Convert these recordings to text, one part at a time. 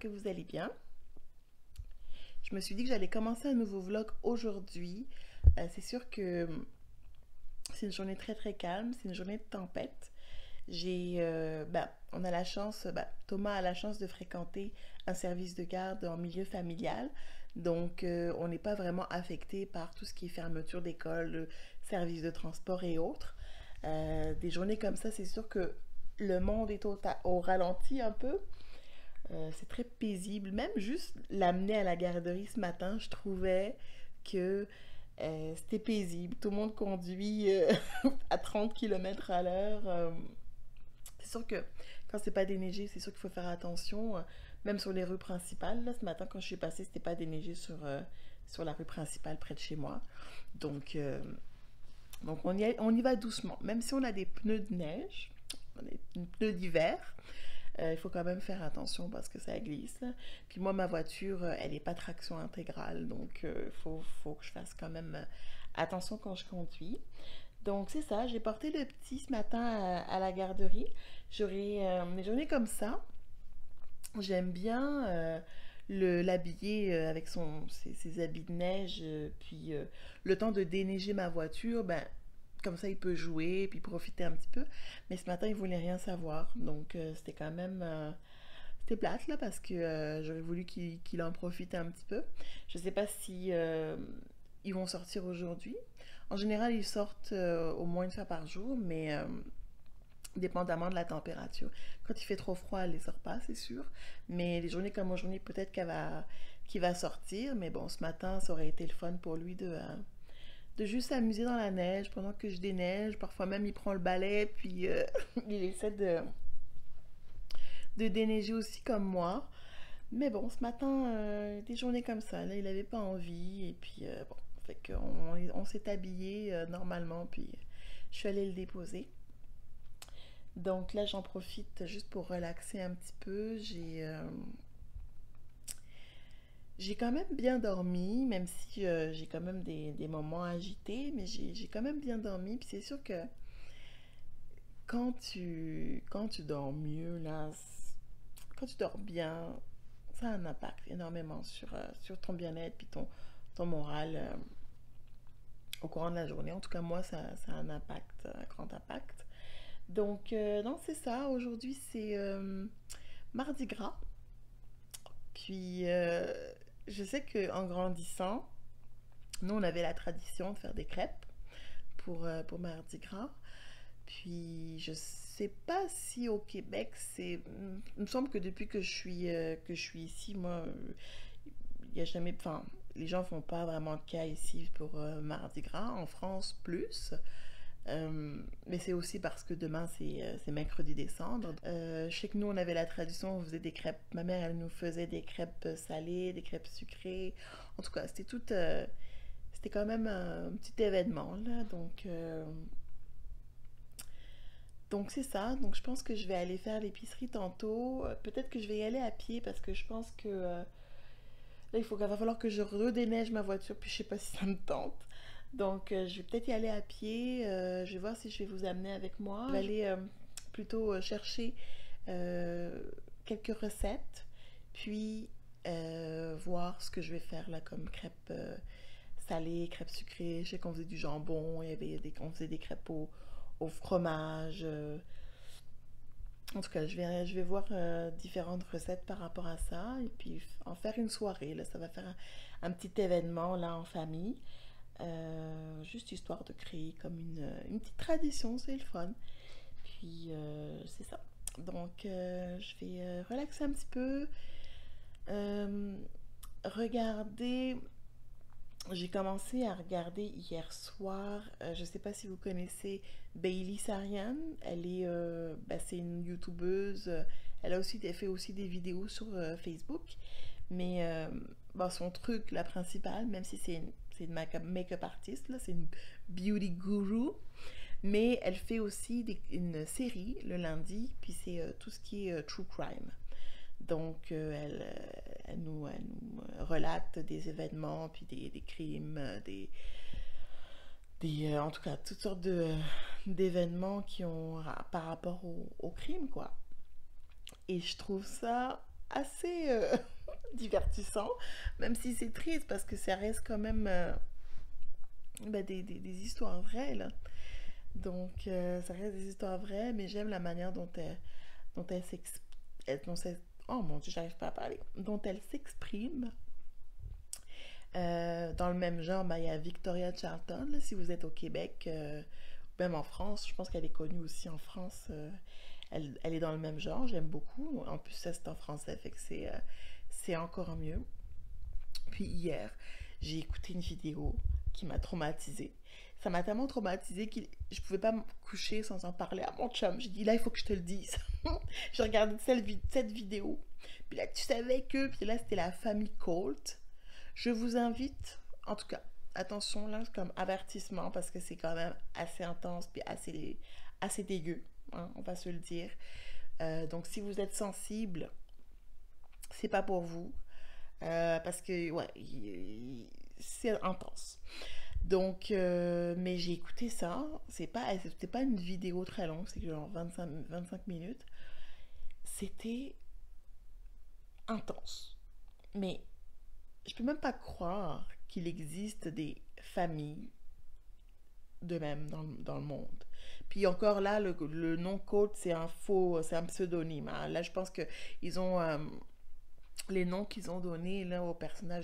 que vous allez bien. Je me suis dit que j'allais commencer un nouveau vlog aujourd'hui. C'est sûr que c'est une journée très calme, c'est une journée de tempête. On a la chance, Thomas a la chance de fréquenter un service de garde en milieu familial. Donc, on n'est pas vraiment affecté par tout ce qui est fermeture d'école, services de transport et autres. Des journées comme ça, c'est sûr que le monde est au ralenti un peu. C'est très paisible. Même juste l'amener à la garderie ce matin, je trouvais que c'était paisible. Tout le monde conduit à 30 km à l'heure. C'est sûr que quand c'est pas déneigé, c'est sûr qu'il faut faire attention, même sur les rues principales. Là, ce matin, quand je suis passée, c'était pas déneigé sur la rue principale près de chez moi. Donc, euh, donc on y va doucement. Même si on a des pneus de neige, on a des pneus d'hiver, il faut quand même faire attention parce que ça glisse. Puis moi, ma voiture, elle n'est pas traction intégrale, donc faut que je fasse quand même attention quand je conduis. Donc c'est ça, j'ai porté le petit ce matin à la garderie. J'aurai des journées comme ça. J'aime bien l'habiller avec ses habits de neige, puis le temps de déneiger ma voiture, comme ça il peut jouer, puis profiter un petit peu. Mais ce matin il voulait rien savoir, donc c'était quand même... c'était plate là parce que j'aurais voulu qu'il en profite un petit peu. Je sais pas si ils vont sortir aujourd'hui. En général, ils sortent au moins une fois par jour, mais dépendamment de la température. Quand il fait trop froid, elle les sort pas, c'est sûr. Mais les journées comme aujourd'hui, peut-être qu'il va sortir. Mais bon, ce matin, ça aurait été le fun pour lui de juste s'amuser dans la neige pendant que je déneige. Parfois même, il prend le balai, puis il essaie de déneiger aussi comme moi. Mais bon, ce matin, des journées comme ça, là, il avait pas envie. Et puis, bon, fait qu'on s'est habillé normalement, puis je suis allée le déposer. Donc là, j'en profite juste pour relaxer un petit peu. J'ai quand même bien dormi, même si j'ai quand même des moments agités, mais j'ai quand même bien dormi. Puis c'est sûr que quand tu dors mieux, là, quand tu dors bien, ça a un impact énormément sur ton bien-être puis ton moral au courant de la journée. En tout cas, moi, ça a un impact, un grand impact. Donc c'est ça. Aujourd'hui, c'est Mardi Gras. Puis, je sais qu'en grandissant, nous, on avait la tradition de faire des crêpes pour Mardi Gras. Puis, je sais pas si au Québec, il me semble que depuis que je suis ici, moi, il y a jamais... Enfin, les gens font pas vraiment de cas ici pour Mardi Gras. En France, plus. Mais c'est aussi parce que demain c'est mercredi décembre. Je sais que nous on avait la tradition, on faisait des crêpes. Ma mère elle nous faisait des crêpes salées, des crêpes sucrées. En tout cas, c'était quand même un petit événement là. Donc c'est ça. Donc je pense que je vais aller faire l'épicerie tantôt. Peut-être que je vais y aller à pied parce que je pense que là va falloir que je redéneige ma voiture. Puis je sais pas si ça me tente. Donc, je vais peut-être y aller à pied. Je vais voir si je vais vous amener avec moi. Je vais aller plutôt chercher euh, quelques recettes, puis voir ce que je vais faire là comme crêpes salées, crêpes sucrées. Je sais qu'on faisait du jambon, on faisait des crêpes au fromage. En tout cas, je vais voir différentes recettes par rapport à ça et puis en faire une soirée. Là, ça va faire un petit événement là en famille. Juste histoire de créer comme une petite tradition, c'est le fun. Puis c'est ça. Donc je vais relaxer un petit peu. Euh, regarder. J'ai commencé à regarder hier soir. Je sais pas si vous connaissez Bailey Sarian. C'est une youtubeuse. Elle fait aussi des vidéos sur Facebook. Mais son truc, la principale, même si c'est une make-up artiste, là, c'est une beauty guru, mais elle fait aussi une série le lundi, puis c'est tout ce qui est true crime. Donc, elle nous relate des événements, puis des crimes, en tout cas, toutes sortes d'événements qui ont par rapport au crime, quoi. Et je trouve ça assez divertissant, même si c'est triste parce que ça reste quand même des histoires vraies, là. Donc, ça reste des histoires vraies, mais j'aime la manière dont elle s'exprime. Oh mon Dieu, j'arrive pas à parler. Dont elle s'exprime. Dans le même genre, ben, il y a Victoria Charlton, là, si vous êtes au Québec, même en France, je pense qu'elle est connue aussi en France. Elle est dans le même genre, j'aime beaucoup. En plus, ça c'est en français, fait que c'est encore mieux. Puis hier, j'ai écouté une vidéo qui m'a traumatisée. Ça m'a tellement traumatisée que je pouvais pas me coucher sans en parler à mon chum. J'ai dit, là, il faut que je te le dise. J'ai regardé cette vidéo. Puis là, tu savais que... Puis là, c'était la famille Colt. Je vous invite, en tout cas, attention là, comme avertissement, parce que c'est quand même assez intense, puis assez dégueu, hein, on va se le dire. Donc, si vous êtes sensible, c'est pas pour vous. Parce que, ouais, c'est intense. Donc, mais j'ai écouté ça. C'était pas une vidéo très longue, c'est genre 25 minutes. C'était intense. Mais je peux même pas croire qu'il existe des familles de même dans le monde. Puis encore là, le nom Côte, c'est un pseudonyme, hein. Là, je pense que ils ont les noms qu'ils ont donnés là aux personnes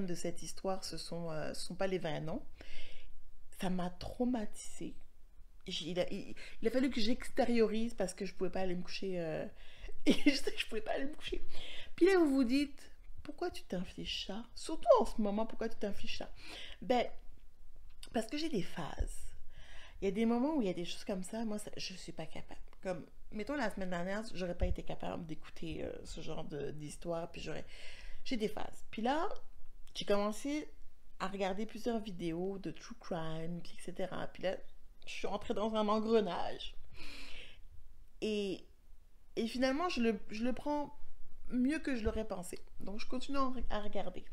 de cette histoire, ce sont pas les vrais noms. Ça m'a traumatisée. Il a fallu que j'extériorise parce que je pouvais pas aller me coucher. Et je pouvais pas aller me coucher. Puis là, vous vous dites, pourquoi tu t'infliges ça? Surtout en ce moment, pourquoi tu t'infliges ça? Ben, parce que j'ai des phases. Il y a des moments où il y a des choses comme ça, moi, je suis pas capable. Comme, mettons, la semaine dernière, j'aurais pas été capable d'écouter ce genre d'histoire, puis j'ai des phases. Puis là, j'ai commencé à regarder plusieurs vidéos de true crime, puis etc. Puis là, je suis entrée dans un engrenage. Et, et finalement, je le prends mieux que je l'aurais pensé. Donc, je continue à regarder.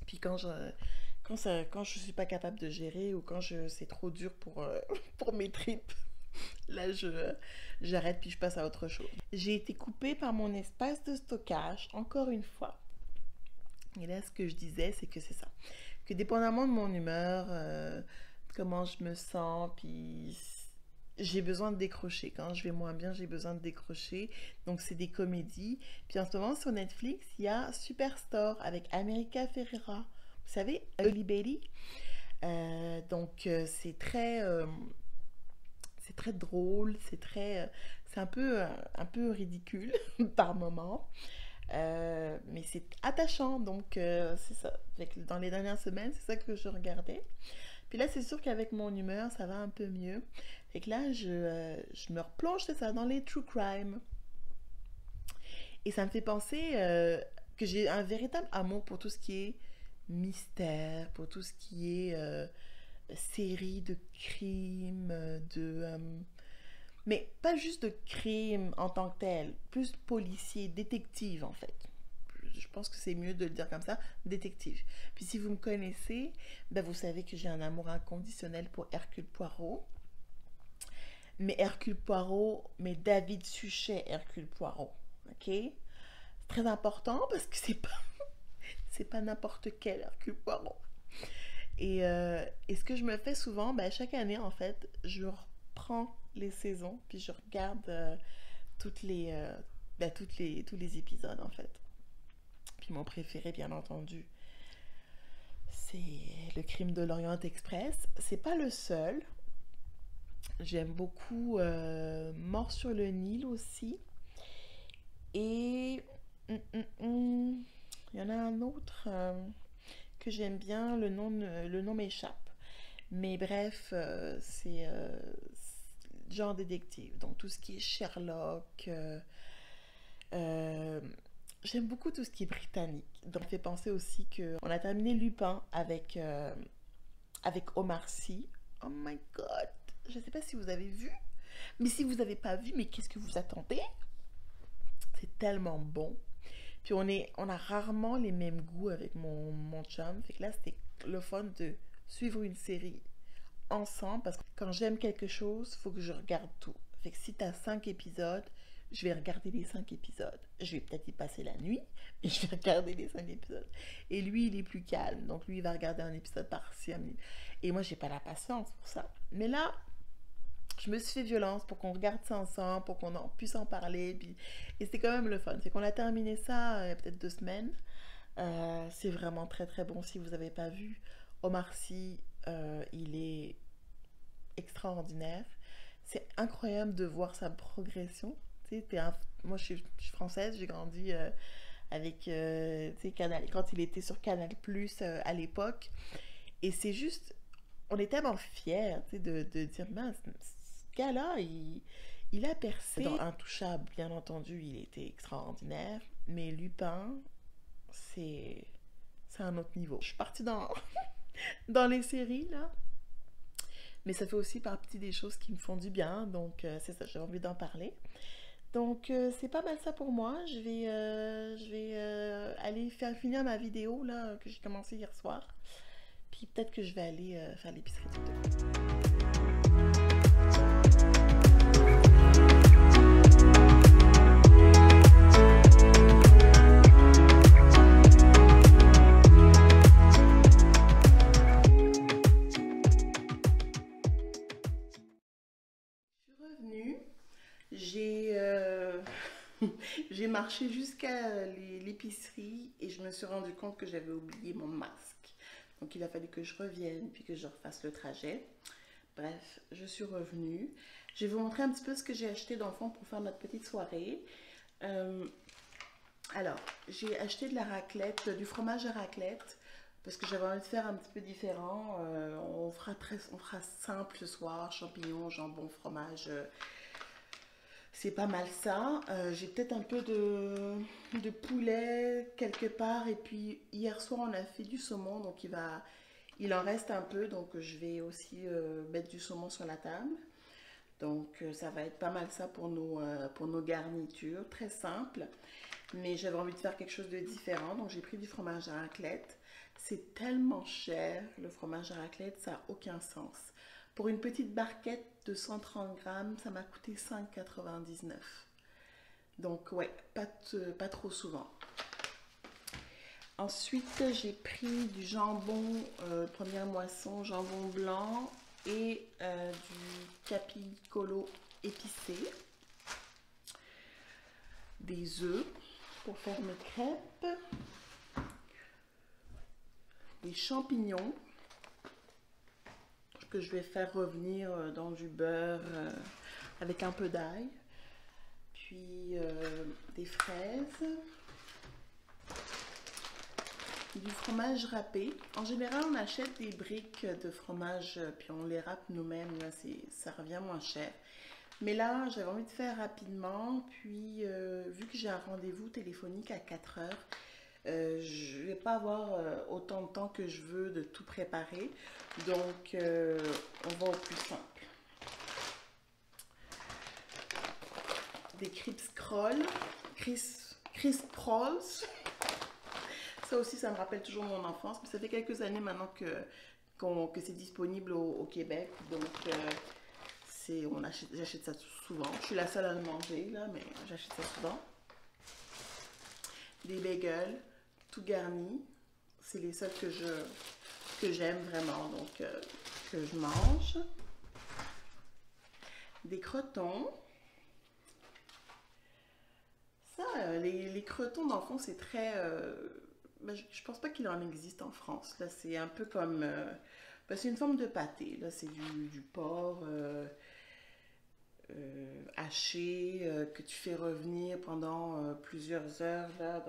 Puis quand je suis pas capable de gérer ou c'est trop dur pour mes tripes, là, j'arrête puis je passe à autre chose. J'ai été coupée par mon espace de stockage, encore une fois. Et là, ce que je disais, c'est que c'est ça. Que dépendamment de mon humeur, comment je me sens, puis j'ai besoin de décrocher. Quand je vais moins bien, j'ai besoin de décrocher. Donc, c'est des comédies. Puis en ce moment, sur Netflix, il y a Superstore avec America Ferrera. Vous savez, Holly Bailey. Donc, c'est très drôle, c'est un peu ridicule par moment. Mais c'est attachant, donc c'est ça. Dans les dernières semaines, c'est ça que je regardais. Puis là, c'est sûr qu'avec mon humeur, ça va un peu mieux. Et que là, je me replonge, c'est ça, dans les true crime. Et ça me fait penser que j'ai un véritable amour pour tout ce qui est mystère, pour tout ce qui est série de crimes, mais pas juste de crimes en tant que tel, plus policier, détective en fait. Je pense que c'est mieux de le dire comme ça, détective. Puis si vous me connaissez, ben vous savez que j'ai un amour inconditionnel pour Hercule Poirot. Mais Hercule Poirot, mais David Suchet Hercule Poirot. Ok? C'est très important parce que c'est pas n'importe quel Hercule Poirot. Et ce que je me fais souvent, ben, chaque année en fait, je reprends les saisons, puis je regarde toutes les, tous les épisodes en fait. Puis mon préféré, bien entendu, c'est Le Crime de l'Orient Express. C'est pas le seul. J'aime beaucoup Mort sur le Nil aussi. Et il y en a un autre que j'aime bien, le nom m'échappe. Mais bref, c'est genre détective. Donc tout ce qui est Sherlock. Euh, J'aime beaucoup tout ce qui est britannique. Donc ça fait penser aussi qu'on a terminé Lupin avec Omar Sy. Oh my god! Je ne sais pas si vous avez vu. Mais si vous n'avez pas vu, mais qu'est-ce que vous attendez? C'est tellement bon. Puis on a rarement les mêmes goûts avec mon chum. Fait que là, c'était le fun de suivre une série ensemble. Parce que quand j'aime quelque chose, il faut que je regarde tout. Fait que si t'as 5 épisodes, je vais regarder les 5 épisodes. Je vais peut-être y passer la nuit, mais je vais regarder les 5 épisodes. Et lui, il est plus calme, donc lui, il va regarder un épisode par-ci. Et moi, j'ai pas la patience pour ça. Mais là, je me suis fait violence pour qu'on regarde ça ensemble, pour qu'on puisse en parler. Puis... Et c'était quand même le fun. C'est qu'on a terminé ça il y a peut-être 2 semaines. C'est vraiment très très bon si vous n'avez pas vu. Omar Sy, il est extraordinaire. C'est incroyable de voir sa progression. Tu sais, moi je suis française, j'ai grandi avec Canal, quand il était sur Canal Plus à l'époque. Et c'est juste, on est tellement fiers de dire, mince, ce gars-là, il a percé. Dans Intouchable, bien entendu, il était extraordinaire. Mais Lupin, c'est un autre niveau. Je suis partie dans les séries, là. Mais ça fait aussi partie des choses qui me font du bien. Donc, c'est ça, j'ai envie d'en parler. Donc, c'est pas mal ça pour moi. Je vais aller finir ma vidéo, là, que j'ai commencé hier soir. Puis peut-être que je vais aller faire l'épicerie TikTok. J'ai marché jusqu'à l'épicerie et je me suis rendu compte que j'avais oublié mon masque. Donc il a fallu que je revienne puis que je refasse le trajet. Bref, je suis revenue. Je vais vous montrer un petit peu ce que j'ai acheté dans le fond pour faire notre petite soirée. Alors, j'ai acheté de la raclette, du fromage à raclette parce que j'avais envie de faire un petit peu différent. On fera simple ce soir, champignons, jambon, fromage. C'est pas mal ça. J'ai peut-être un peu de poulet quelque part. Et puis hier soir, on a fait du saumon. Donc il en reste un peu. Donc je vais aussi mettre du saumon sur la table. Donc ça va être pas mal ça pour nos garnitures. Très simple. Mais j'avais envie de faire quelque chose de différent. Donc j'ai pris du fromage à raclette. C'est tellement cher, le fromage à raclette. Ça n'a aucun sens. Pour une petite barquette de 130 grammes, ça m'a coûté 5,99 $. Donc ouais, pas trop souvent. Ensuite, j'ai pris du jambon première moisson, jambon blanc et du capicolo épicé. Des œufs pour faire mes crêpes. Des champignons que je vais faire revenir dans du beurre avec un peu d'ail, puis des fraises, du fromage râpé. En général, on achète des briques de fromage puis on les râpe nous-mêmes, là ça revient moins cher. Mais là, j'avais envie de faire rapidement, puis vu que j'ai un rendez-vous téléphonique à 4 heures, je ne vais pas avoir autant de temps que je veux de tout préparer. Donc, on va au plus simple. Des crisp rolls. Ça aussi, ça me rappelle toujours mon enfance. Mais ça fait quelques années maintenant que c'est disponible au Québec. Donc, j'achète ça souvent. Je suis la seule à le manger, là, mais j'achète ça souvent. Des bagels, tout garnis. C'est les seuls que j'aime vraiment, donc que je mange. Des crotons. Ça, les crotons, dans le fond, c'est très... je pense pas qu'il en existe en France. Là, c'est un peu comme... c'est une forme de pâté. Là, c'est du porc haché que tu fais revenir pendant plusieurs heures là,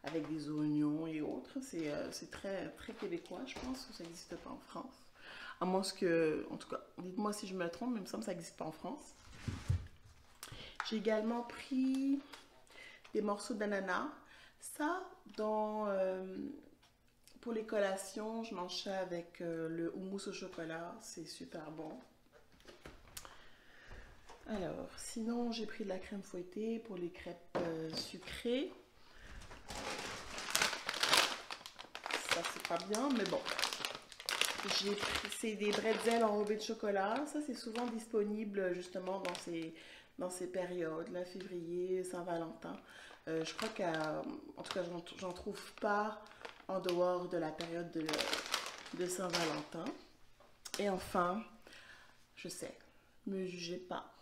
avec des oignons et autres. C'est très, très québécois, je pense, que ça n'existe pas en France. À moins que, en tout cas, dites-moi si je me trompe, mais il me semble que ça n'existe pas en France. J'ai également pris des morceaux d'ananas. Ça, pour les collations, je mange ça avec le houmous au chocolat. C'est super bon. Alors, sinon, j'ai pris de la crème fouettée pour les crêpes sucrées. Ça, c'est pas bien, mais bon. J'ai pris, c'est des bretzels enrobés de chocolat. Ça, c'est souvent disponible justement dans ces périodes, là, février, Saint-Valentin. Je crois en tout cas, j'en trouve pas en dehors de la période de Saint-Valentin. Et enfin, je sais, me jugez pas,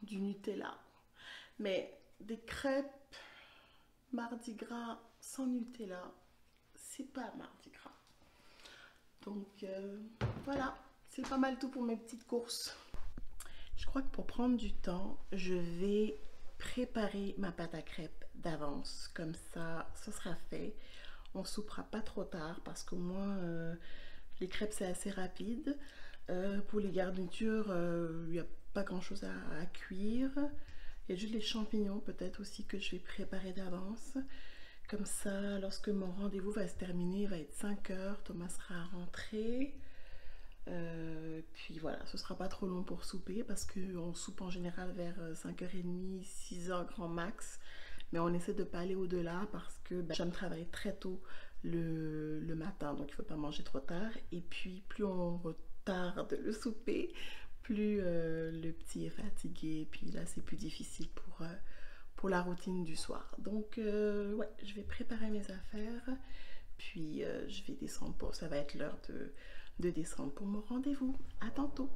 du Nutella. Mais des crêpes Mardi Gras sans Nutella, c'est pas Mardi Gras. Donc voilà, c'est pas mal tout pour mes petites courses. Je crois que pour prendre du temps, je vais préparer ma pâte à crêpes d'avance. Comme ça, ce sera fait. On soupera pas trop tard parce qu'au moins les crêpes c'est assez rapide. Pour les garnitures, il n'y a pas grand chose à cuire. Il y a juste les champignons peut-être aussi que je vais préparer d'avance. Comme ça, lorsque mon rendez-vous va se terminer, il va être 5 heures, Thomas sera rentré. Puis voilà, ce sera pas trop long pour souper parce qu'on soupe en général vers 5h30, 6h grand max. Mais on essaie de pas aller au-delà parce que j'aime travailler très tôt le matin, donc il faut pas manger trop tard. Et puis plus on retarde le souper, plus le petit est fatigué. Puis là c'est plus difficile pour la routine du soir. Donc ouais, je vais préparer mes affaires. Puis je vais descendre ça va être l'heure de descendre pour mon rendez-vous. À tantôt!